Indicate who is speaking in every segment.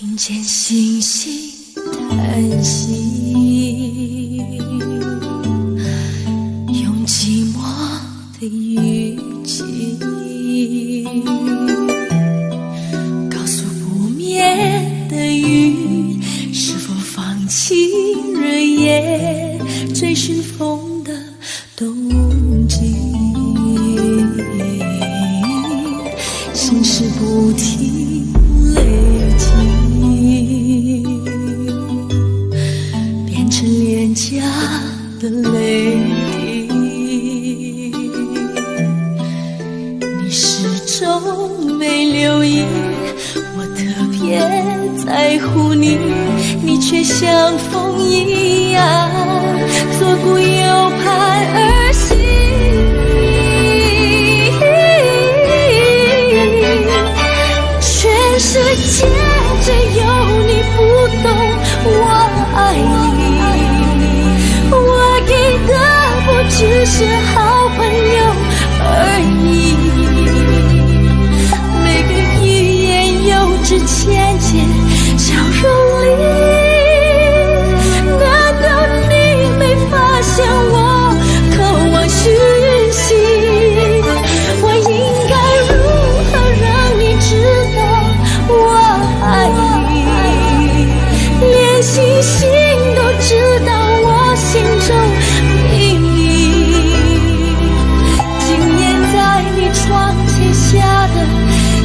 Speaker 1: 听见星星叹息，用寂寞的语气告诉不眠的云，是否放弃日夜追寻风的动静。心事不停累积，变成廉价的泪滴。你始终没留意，我特别在乎你，你却像风一样左顾右盼而行。全世界只有你不懂我爱你，我给的不只是好朋友而已。每个欲言又止浅浅笑容里，难道你没发现我渴望讯息？我应该如何让你知道我爱你？连星星都知道我心中秘密。今夜在你窗前下的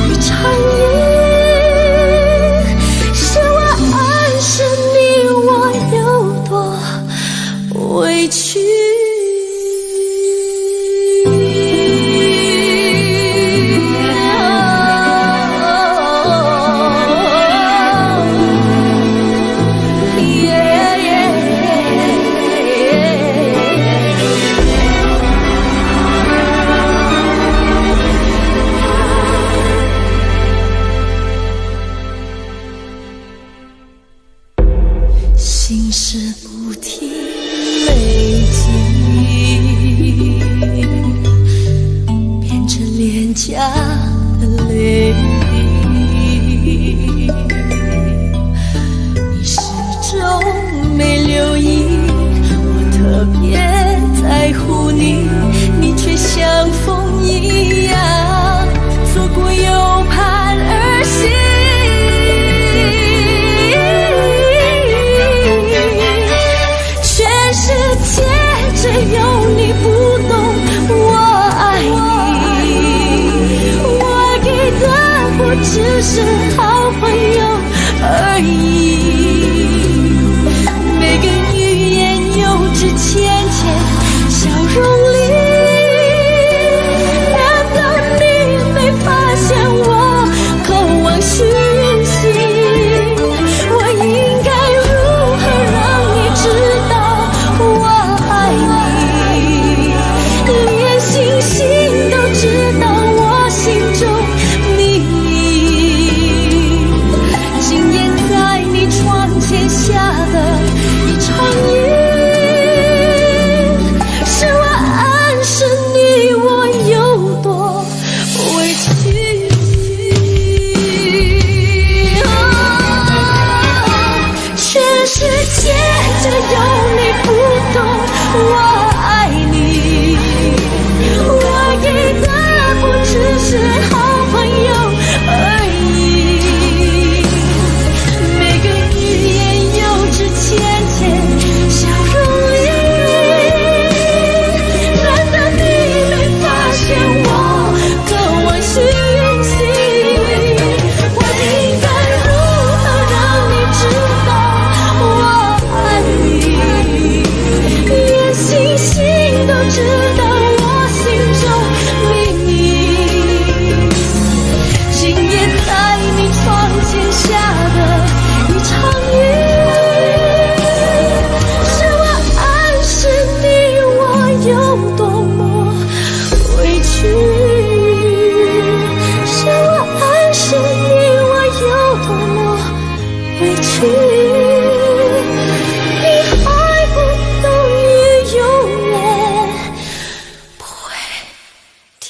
Speaker 1: 一场雨，是我暗示你我有多委屈。心事不停累积，变成廉价的泪滴。你始终没留意，我特别在乎你，你却像风一样左顾右盼而行。只有你不懂我爱你，我给的不只是好朋友而已。每个欲言又止浅浅笑容里，难道你没发现我渴望讯息？我应该如何让你知道我爱你？连星星都知道我心中秘密。今夜在你窗前下的一场雨，是我暗示你我有多委屈。全世界只有你不懂我爱你，我给的不只是好朋友而已。每个欲言又止浅浅笑容里，难道你没发现我渴望讯息？我应该如何让你知道我爱你？连星星都知道我心中秘密。今夜在你窗前下的一场雨，是我暗示你我有多么委屈，是我暗示你我有多么委屈。你还不懂，雨永远不会停。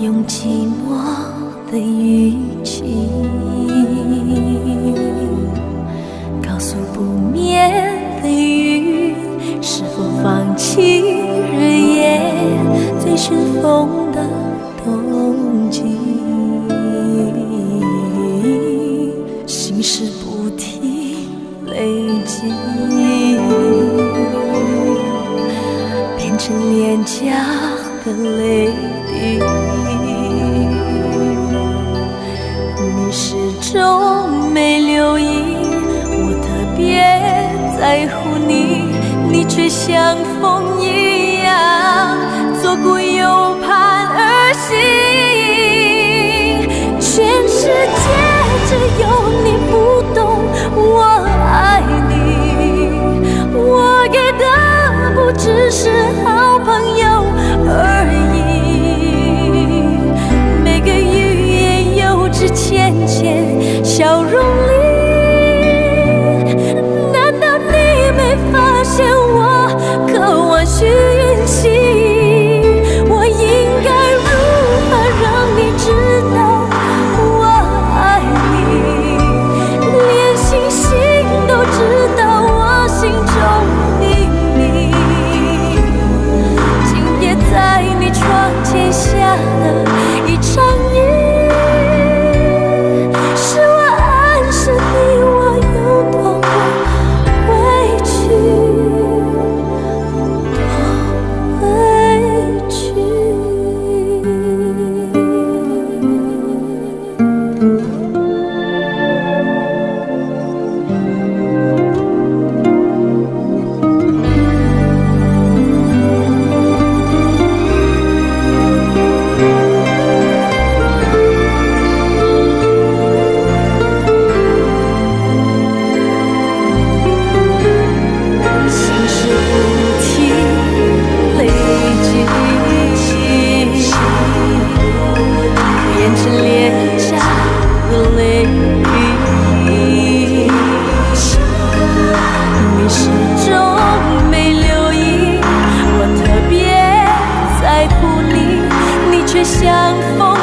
Speaker 1: 用寂寞的语气告诉不眠的云，是否放弃日夜最寻风的冬季。心事不停累积，变成脸颊的泪滴。你始终没留意，我特别在乎你，你却像风一样左顾右盼而行。全世界只有你不懂我爱你，我给的不只是好朋友而已。每个语言幼稚浅浅笑容里，难道你没发现我渴望讯息？我应该如何让你知道我爱你？连星星都知道我心中秘密。今夜在你窗前下了一场雨，是我暗示你我有多么委屈，多委屈。心事不停累积，变成脸颊的泪滴。你始终没留意，我特别在乎你，你却像风